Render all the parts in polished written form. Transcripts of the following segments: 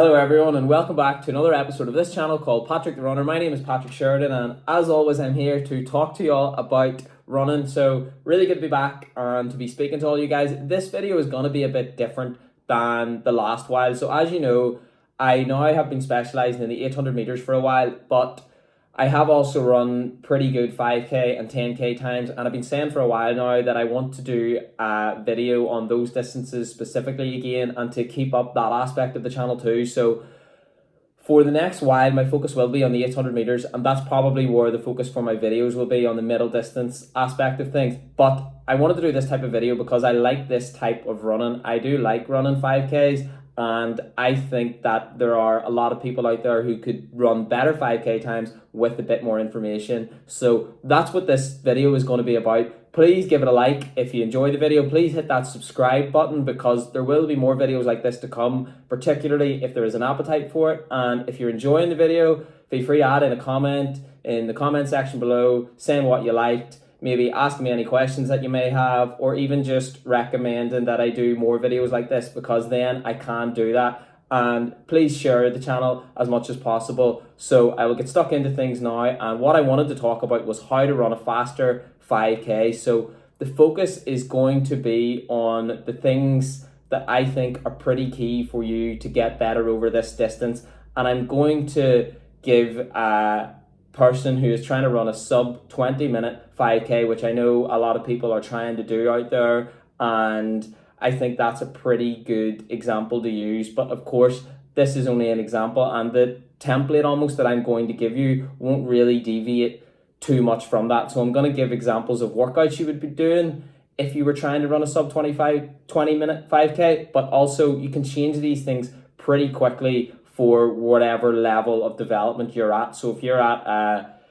Hello everyone and welcome back to another episode of this channel called Patrick the Runner. My name is Patrick Sheridan and as always I'm here to talk to you all about running. So really good to be back and to be speaking to all you guys. This video is going to be a bit different than the last while. So as you know, I have been specialising in the 800 metres for a while, but I have also run pretty good 5k and 10k times, and I've been saying for a while now that I want to do a video on those distances specifically again and to keep up that aspect of the channel too. So for the next while, my focus will be on the 800 metres, and that's probably where the focus for my videos will be, on the middle distance aspect of things. But I wanted to do this type of video because I like this type of running. I do like running 5Ks, and I think that there are a lot of people out there who could run better 5K times with a bit more information. So that's what this video is going to be about. Please give it a like if you enjoy the video. Please hit that subscribe button because there will be more videos like this to come, particularly if there is an appetite for it. And if you're enjoying the video, feel free to add in a comment in the comment section below saying what you liked, maybe asking me any questions that you may have, or even just recommending that I do more videos like this, because then I can do that. And please share the channel as much as possible. So I will get stuck into things now, and what I wanted to talk about was how to run a faster 5k. So the focus is going to be on the things that I think are pretty key for you to get better over this distance, and I'm going to give a person who is trying to run a sub 20-minute 5k, which I know a lot of people are trying to do out there, and I think that's a pretty good example to use. But of course, this is only an example, and the template almost that I'm going to give you won't really deviate too much from that. So I'm going to give examples of workouts you would be doing if you were trying to run a sub 20-minute 5k, but also you can change these things pretty quickly for whatever level of development you're at. So if you're at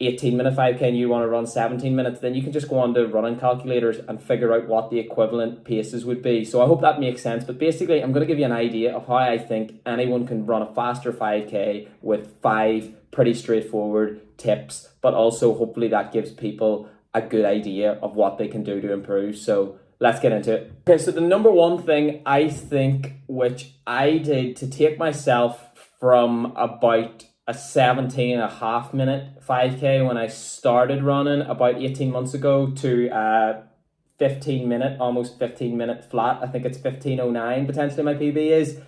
18-minute 5k and you want to run 17 minutes, then you can just go on to running calculators and figure out what the equivalent paces would be. So I hope that makes sense. But basically, I'm going to give you an idea of how I think anyone can run a faster 5k with 5 pretty straightforward tips, but also hopefully that gives people a good idea of what they can do to improve. So let's get into it. Okay, so the number one thing I think, which I did to take myself from about a 17.5-minute 5k when I started running about 18 months ago to a 15-minute, almost 15-minute flat, I think it's 15:09 potentially my PB is,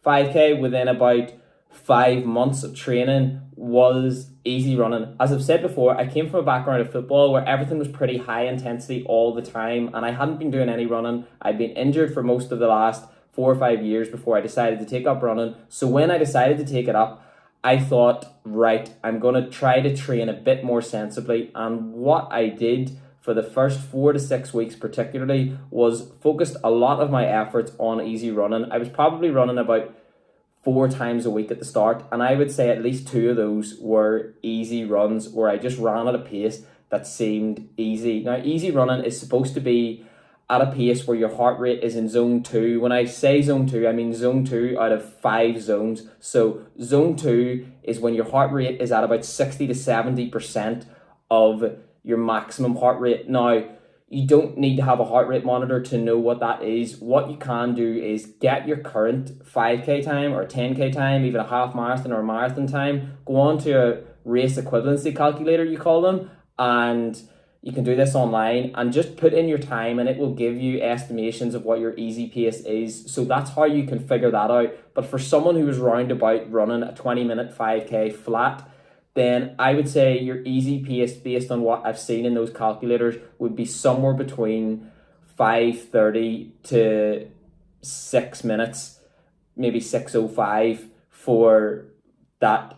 5k within about 5 months of training, was easy running. As I've said before, I came from a background of football where everything was pretty high intensity all the time, and I hadn't been doing any running. I'd been injured for most of the last 4 or 5 years before I decided to take up running. So when I decided to take it up, I thought, right, I'm going to try to train a bit more sensibly. And what I did for the first 4 to 6 weeks particularly was focused a lot of my efforts on easy running. I was probably running about 4 times a week at the start, and I would say at least 2 of those were easy runs where I just ran at a pace that seemed easy. Now, easy running is supposed to be at a pace where your heart rate is in zone 2. When I say zone 2, I mean zone 2 out of 5 zones. So zone 2 is when your heart rate is at about 60 to 70% of your maximum heart rate. Now, you don't need to have a heart rate monitor to know what that is. What you can do is get your current 5k time or 10k time, even a half marathon or a marathon time, go on to a race equivalency calculator, you call them, and you can do this online and just put in your time and it will give you estimations of what your easy pace is. So that's how you can figure that out. But for someone who is roundabout running a 20-minute 5k flat, then I would say your easy pace, based on what I've seen in those calculators, would be somewhere between 5:30 to 6 minutes, maybe 6:05 for that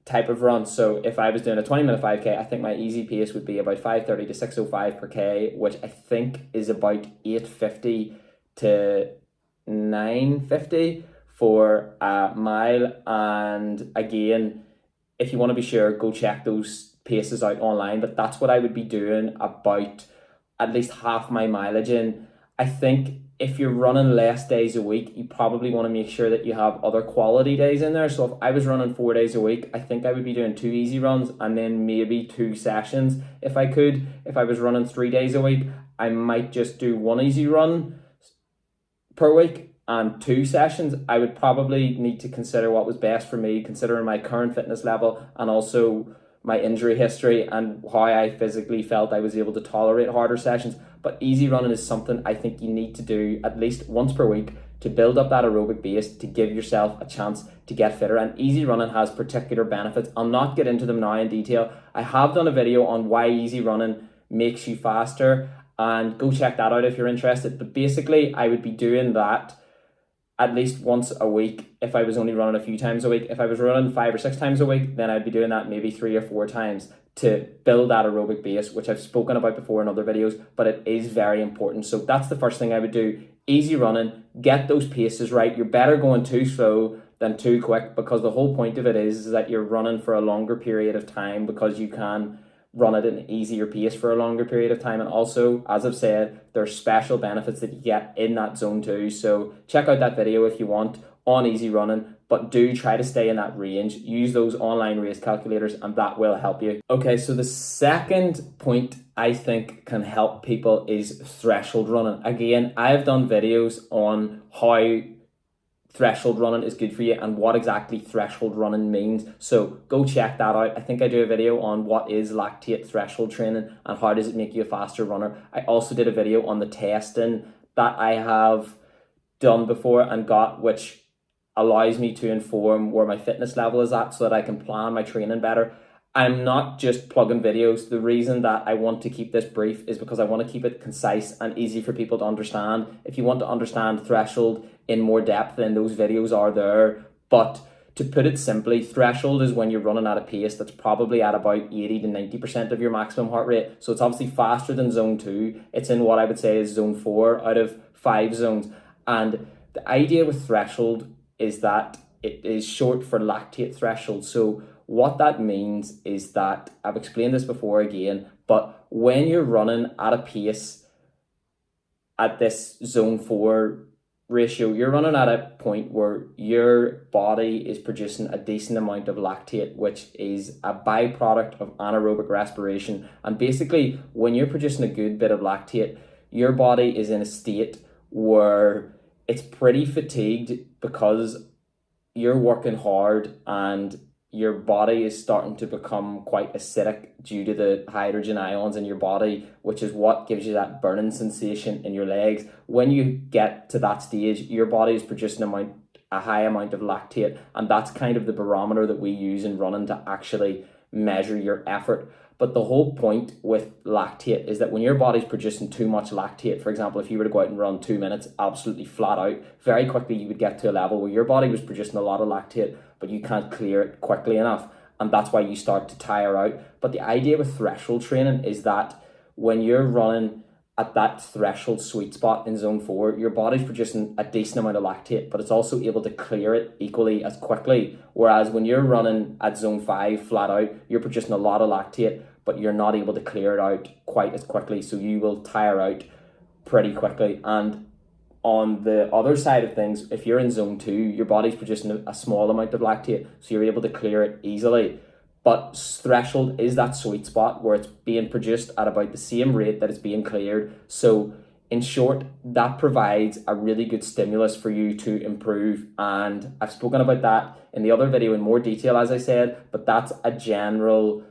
type of run. So if I was doing a 20-minute 5k, I think my easy pace would be about 5:30 to 6:05 per k, which I think is about 8:50 to 9:50 for a mile. And again, if you want to be sure, go check those paces out online, but that's what I would be doing about at least half my mileage in. I think if you're running less days a week, you probably want to make sure that you have other quality days in there. So if I was running 4 days a week, I think I would be doing 2 easy runs and then maybe 2 sessions if I could. If I was running 3 days a week, I might just do 1 easy run per week and 2 sessions, I would probably need to consider what was best for me, considering my current fitness level and also my injury history and how I physically felt I was able to tolerate harder sessions. But easy running is something I think you need to do at least once per week to build up that aerobic base, to give yourself a chance to get fitter. And easy running has particular benefits. I'll not get into them now in detail. I have done a video on why easy running makes you faster, and go check that out if you're interested. But basically, I would be doing that at least once a week if I was only running a few times a week. If I was running 5 or 6 times a week, then I'd be doing that maybe 3 or 4 times to build that aerobic base, which I've spoken about before in other videos, but it is very important. So that's the first thing I would do. Easy running, get those paces right. You're better going too slow than too quick, because the whole point of it is that you're running for a longer period of time, because you can run at an easier pace for a longer period of time. And also, as I've said, there's special benefits that you get in that zone 2. So check out that video if you want on easy running, but do try to stay in that range. Use those online race calculators and that will help you. Okay, so the second point I think can help people is threshold running. Again, I've done videos on how threshold running is good for you and what exactly threshold running means, so go check that out. I think I do a video on what is lactate threshold training and how does it make you a faster runner. I also did a video on the testing that I have done before and got, which allows me to inform where my fitness level is at so that I can plan my training better. I'm not just plugging videos. The reason that I want to keep this brief is because I want to keep it concise and easy for people to understand. If you want to understand threshold in more depth, then those videos are there. But to put it simply, threshold is when you're running at a pace that's probably at about 80 to 90% of your maximum heart rate. So it's obviously faster than zone 2. It's in what I would say is zone 4 out of 5 zones. And the idea with threshold is that it is short for lactate threshold. So what that means is that, I've explained this before again, but when you're running at a pace at this zone 4 ratio, you're running at a point where your body is producing a decent amount of lactate, which is a byproduct of anaerobic respiration. And basically, when you're producing a good bit of lactate, your body is in a state where it's pretty fatigued because you're working hard and your body is starting to become quite acidic due to the hydrogen ions in your body, which is what gives you that burning sensation in your legs. When you get to that stage, your body is producing a high amount of lactate, and that's kind of the barometer that we use in running to actually measure your effort. But the whole point with lactate is that when your body's producing too much lactate, for example, if you were to go out and run 2 minutes absolutely flat out, very quickly you would get to a level where your body was producing a lot of lactate, but you can't clear it quickly enough. And that's why you start to tire out. But the idea with threshold training is that when you're running at that threshold sweet spot in zone 4, your body's producing a decent amount of lactate, but it's also able to clear it equally as quickly. Whereas when you're running at zone 5 flat out, you're producing a lot of lactate, but you're not able to clear it out quite as quickly. So you will tire out pretty quickly. And on the other side of things, if you're in zone 2, your body's producing a small amount of lactate, so you're able to clear it easily. But threshold is that sweet spot where it's being produced at about the same rate that it's being cleared. So in short, that provides a really good stimulus for you to improve. And I've spoken about that in the other video in more detail, as I said, but that's a general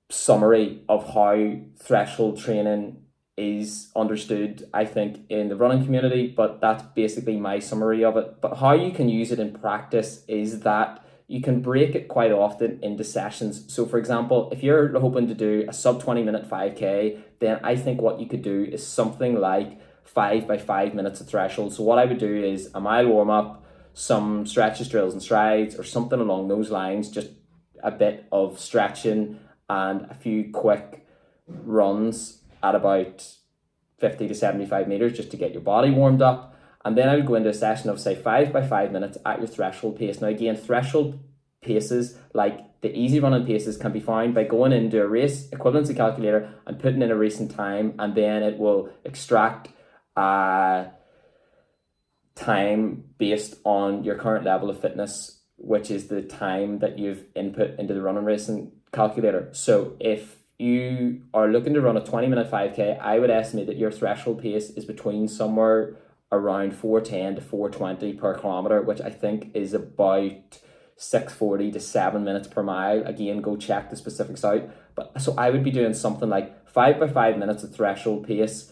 summary of how threshold training is understood, I think, in the running community. But that's basically my summary of it. But how you can use it in practice is that you can break it quite often into sessions. So for example, if you're hoping to do a sub 20-minute 5K, then I think what you could do is something like 5 by 5 minutes of threshold. So what I would do is a mile warm up, some stretches, drills and strides, or something along those lines, just a bit of stretching and a few quick runs at about 50 to 75 meters just to get your body warmed up. And then I would go into a session of, say, 5 by 5 minutes at your threshold pace. Now, again, threshold paces, like the easy running paces, can be found by going into a race equivalency calculator and putting in a recent time, and then it will extract a time based on your current level of fitness, which is the time that you've input into the running racing calculator. So if you are looking to run a 20-minute 5K, I would estimate that your threshold pace is between somewhere around 410 to 420 per kilometre, which I think is about 640 to 7 minutes per mile. Again, go check the specifics out. But so I would be doing something like 5 by 5 minutes of threshold pace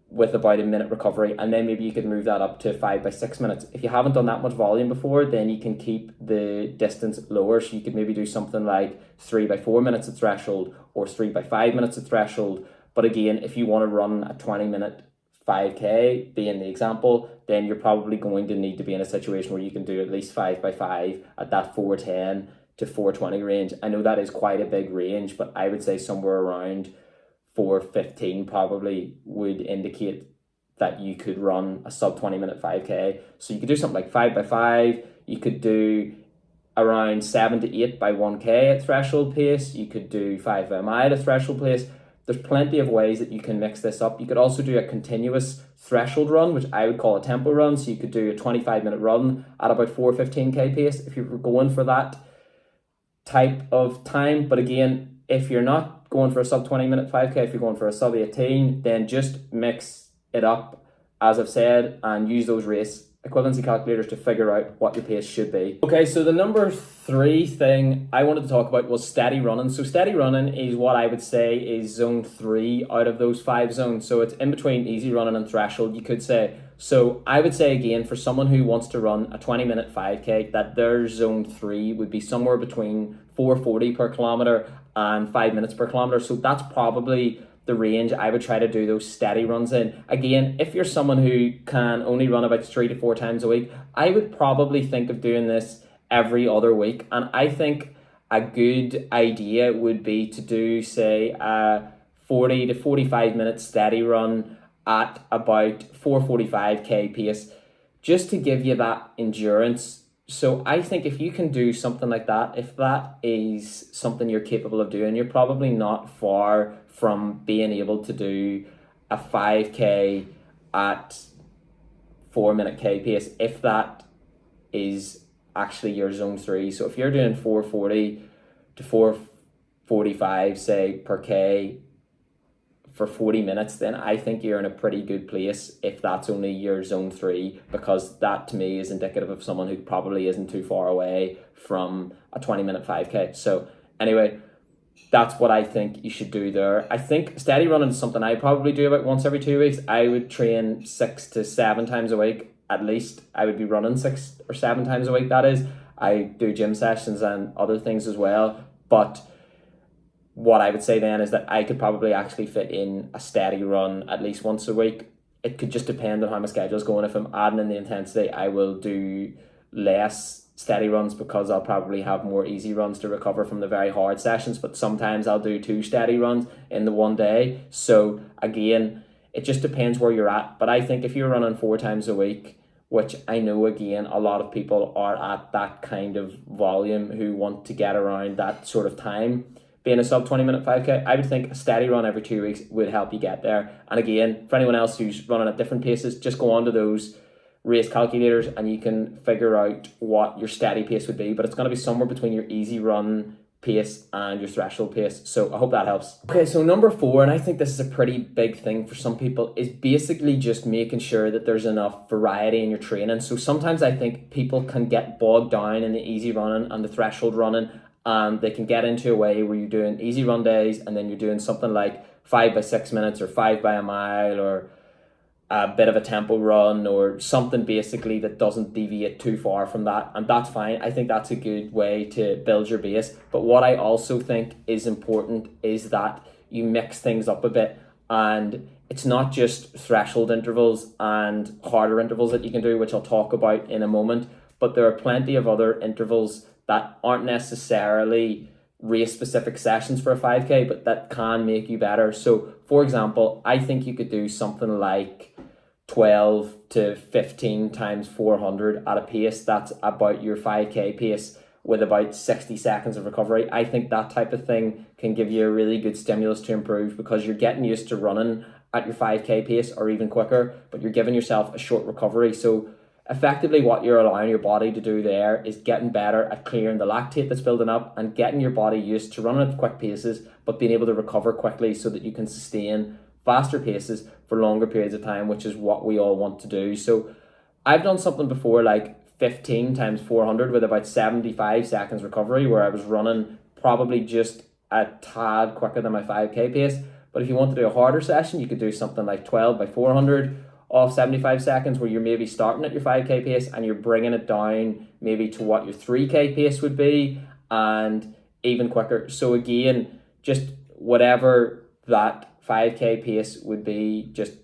with about a minute recovery, and then maybe you could move that up to 5 by 6 minutes. If you haven't done that much volume before, then you can keep the distance lower. So you could maybe do something like 3 by 4 minutes of threshold or 3 by 5 minutes of threshold. But again, if you want to run a 20-minute 5K, being the example, then you're probably going to need to be in a situation where you can do at least 5 by 5 at that 410 to 420 range. I know that is quite a big range, but I would say somewhere around 415 probably would indicate that you could run a sub 20-minute 5K. So you could do something like 5 by 5. You could do around 7 to 8 by 1K at threshold pace. You could do 5 by a mile at threshold pace. There's plenty of ways that you can mix this up. You could also do a continuous threshold run, which I would call a tempo run. So you could do a 25-minute run at about 415k pace if you were going for that type of time. But again, if you're not going for a sub 20-minute 5K, if you're going for a sub 18, then just mix it up, as I've said, and use those race equivalency calculators to figure out what your pace should be. Okay, so the number 3 thing I wanted to talk about was steady running. So steady running is what I would say is zone 3 out of those 5 zones. So it's in between easy running and threshold, you could say. So I would say, again, for someone who wants to run a 20-minute 5K, that their zone 3 would be somewhere between 440 per kilometre and 5 minutes per kilometre. So that's probably the range I would try to do those steady runs in. Again, if you're someone who can only run about 3 to 4 times a week, I would probably think of doing this every other week. And I think a good idea would be to do, say, a 40 to 45 minute steady run at about 445k pace, just to give you that endurance. So I think if you can do something like that, if that is something you're capable of doing, you're probably not far from being able to do a 5k at 4-minute k pace, if that is actually your zone 3. So if you're doing 440 to 445, say, per k for 40 minutes, then I think you're in a pretty good place if that's only your zone 3, because that to me is indicative of someone who probably isn't too far away from a 20-minute 5k. So anyway, that's what I think you should do there. I think steady running is something I probably do about once every 2 weeks. I would train 6 to 7 times a week at least. I would be running 6 or 7 times a week, that is. I do gym sessions and other things as well, but what I would say then is that I could probably actually fit in a steady run at least once a week. It could just depend on how my schedule is going. If I'm adding in the intensity, I will do less steady runs because I'll probably have more easy runs to recover from the very hard sessions. But sometimes I'll do 2 steady runs in the one day. So again, it just depends where you're at. But I think if you're running 4 times a week, which I know, again, a lot of people are at that kind of volume who want to get around that sort of time, being a sub 20-minute 5k, I would think a steady run every 2 weeks would help you get there. And again, for anyone else who's running at different paces, just go onto those race calculators and you can figure out what your steady pace would be. But it's going to be somewhere between your easy run pace and your threshold pace. So I hope that helps. Okay, so number 4, and I think this is a pretty big thing for some people, is basically just making sure that there's enough variety in your training. So sometimes I think people can get bogged down in the easy running and the threshold running, and they can get into a way where you're doing easy run days and then you're doing something like 5 by 6 minutes or 5 by a mile or a bit of a tempo run or something basically that doesn't deviate too far from that, and that's fine. I think that's a good way to build your base. But what I also think is important is that you mix things up a bit, and it's not just threshold intervals and harder intervals that you can do, which I'll talk about in a moment, but there are plenty of other intervals that aren't necessarily race specific sessions for a 5k, but that can make you better. So for example, I think you could do something like 12 to 15 times 400 at a pace that's about your 5k pace with about 60 seconds of recovery. I think that type of thing can give you a really good stimulus to improve, because you're getting used to running at your 5k pace or even quicker, but you're giving yourself a short recovery. So effectively what you're allowing your body to do there is getting better at clearing the lactate that's building up and getting your body used to running at quick paces, but being able to recover quickly so that you can sustain faster paces for longer periods of time, which is what we all want to do. So I've done something before like 15 times 400 with about 75 seconds recovery, where I was running probably just a tad quicker than my 5k pace. But if you want to do a harder session, you could do something like 12 by 400 off 75 seconds, where you're maybe starting at your 5k pace and you're bringing it down maybe to what your 3k pace would be, and even quicker. So again, just whatever that 5k pace would be, just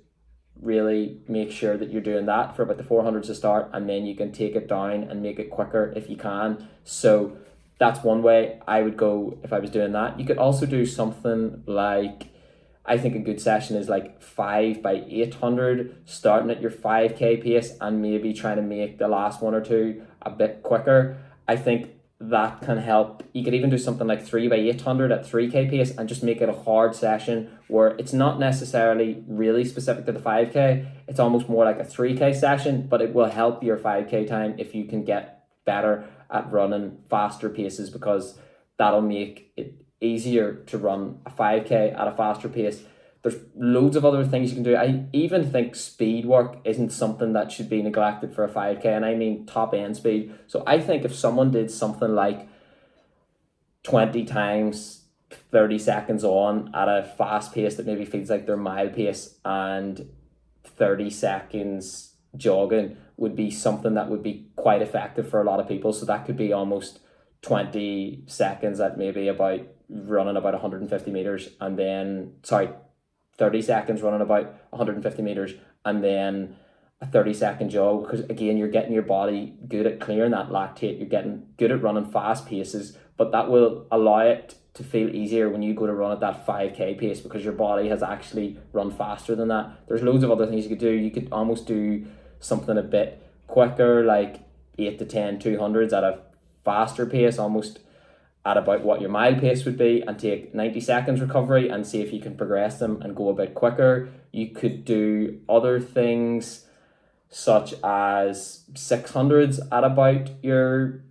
really make sure that you're doing that for about the 400s to start, and then you can take it down and make it quicker if you can. So that's one way I would go if I was doing that. You could also do something like, I think a good session is like 5 by 800, starting at your 5k pace and maybe trying to make the last one or two a bit quicker. I think that can help. You could even do something like 3 by 800 at 3k pace and just make it a hard session where it's not necessarily really specific to the 5k. It's almost more like a 3k session, but it will help your 5k time if you can get better at running faster paces, because that'll make it easier to run a 5k at a faster pace. There's loads of other things you can do. I even think speed work isn't something that should be neglected for a 5k, and I mean top end speed. So I think if someone did something like 20 times 30 seconds on at a fast pace that maybe feels like their mile pace, and 30 seconds jogging, would be something that would be quite effective for a lot of people. So that could be almost 20 seconds at maybe about running about 150 meters, and then 30 seconds running about 150 meters, and then a 30-second jog, because again, you're getting your body good at clearing that lactate, you're getting good at running fast paces, but that will allow it to feel easier when you go to run at that 5k pace, because your body has actually run faster than that. There's loads of other things you could do. You could almost do something a bit quicker, like 8 to 10 200s at a faster pace, almost at about what your mile pace would be, and take 90 seconds recovery and see if you can progress them and go a bit quicker. You could do other things such as 600s at about your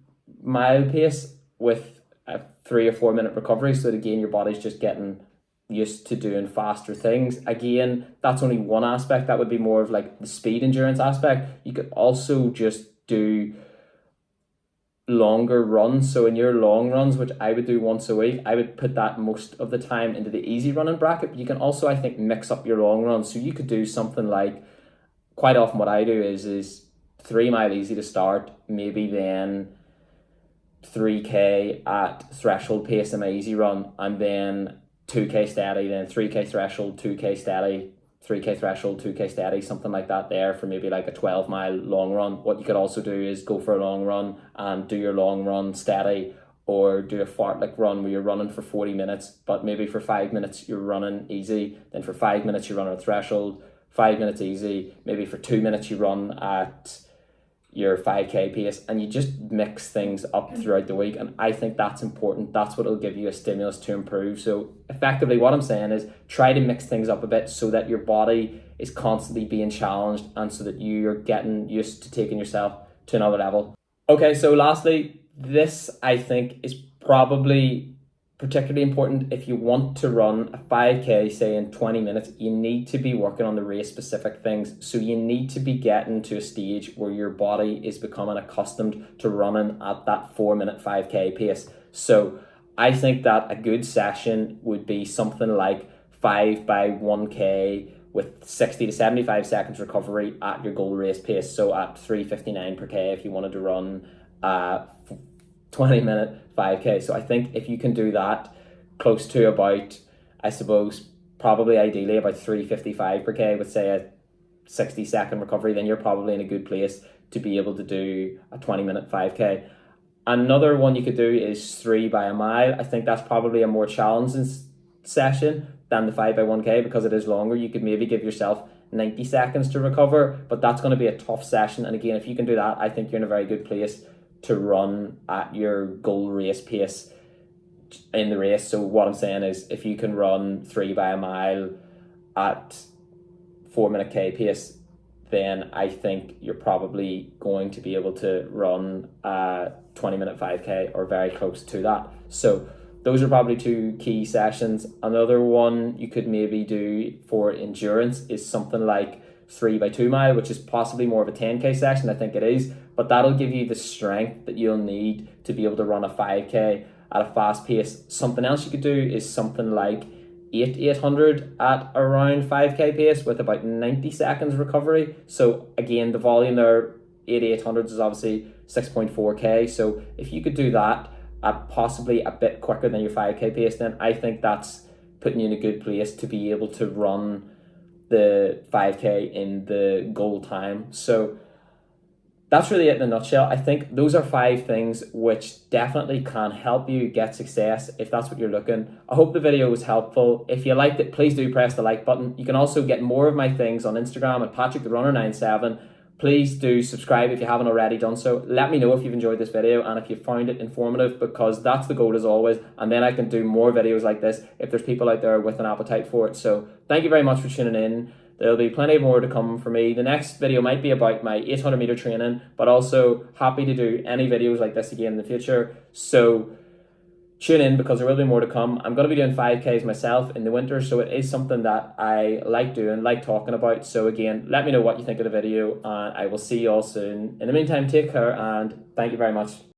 mile pace with a 3 or 4 minute recovery, so that again your body's just getting used to doing faster things. Again, that's only one aspect. That would be more of like the speed endurance aspect. You could also just do longer runs. So in your long runs, which I would do once a week, I would put that most of the time into the easy running bracket. But you can also, I think, mix up your long runs. So you could do something like, quite often what I do is 3 mile easy to start, maybe then 3k at threshold pace in my easy run, and then 2k steady, then 3k threshold, 2k steady, 3k threshold, 2k steady, something like that there for maybe like a 12-mile long run. What you could also do is go for a long run and do your long run steady, or do a fartlek run where you're running for 40 minutes, but maybe for 5 minutes you're running easy, then for 5 minutes you run at threshold, 5 minutes easy, maybe for 2 minutes you run at your 5k pace, and you just mix things up throughout the week. And I think that's important. That's what will give you a stimulus to improve. So effectively what I'm saying is try to mix things up a bit so that your body is constantly being challenged, and so that you're getting used to taking yourself to another level. Okay, so lastly, this I think is probably particularly important. If you want to run a 5k, say in 20 minutes, you need to be working on the race specific things. So you need to be getting to a stage where your body is becoming accustomed to running at that 4 minute 5k pace. So I think that a good session would be something like 5 by 1k with 60 to 75 seconds recovery at your goal race pace. So at 3:59 per k if you wanted to run 20 minute 5k. So I think if you can do that close to about, I suppose, probably ideally about 3:55 per k with say a 60-second recovery, then you're probably in a good place to be able to do a 20-minute 5k. Another one you could do is 3 by a mile. I think that's probably a more challenging session than the 5 by 1k, because it is longer. You could maybe give yourself 90 seconds to recover, but that's going to be a tough session. And again, if you can do that, I think you're in a very good place to run at your goal race pace in the race. So what I'm saying is, if you can run 3 by a mile at 4 minute k pace, then I think you're probably going to be able to run a 20 minute 5k or very close to that. So those are probably two key sessions. Another one you could maybe do for endurance is something like 3x2 mile, which is possibly more of a 10k session. I think it is, but that'll give you the strength that you'll need to be able to run a 5k at a fast pace. Something else you could do is something like 800 at around 5k pace with about 90 seconds recovery. So again, the volume there, 800s is obviously 6.4k. So if you could do that at possibly a bit quicker than your 5k pace, then I think that's putting you in a good place to be able to run the 5k in the goal time. So that's really it in a nutshell. I think those are 5 things which definitely can help you get success if that's what you're looking. I hope the video was helpful. If you liked it, please do press the like button. You can also get more of my things on Instagram at PatrickTheRunner97. Please do subscribe if you haven't already done so. Let me know if you've enjoyed this video and if you found it informative, because that's the goal as always. And then I can do more videos like this if there's people out there with an appetite for it. So thank you very much for tuning in. There'll be plenty more to come for me. The next video might be about my 800 meter training, but also happy to do any videos like this again in the future. So tune in, because there will be more to come. I'm going to be doing 5Ks myself in the winter, so it is something that I like doing, like talking about. So again, let me know what you think of the video, and I will see you all soon. In the meantime, take care and thank you very much.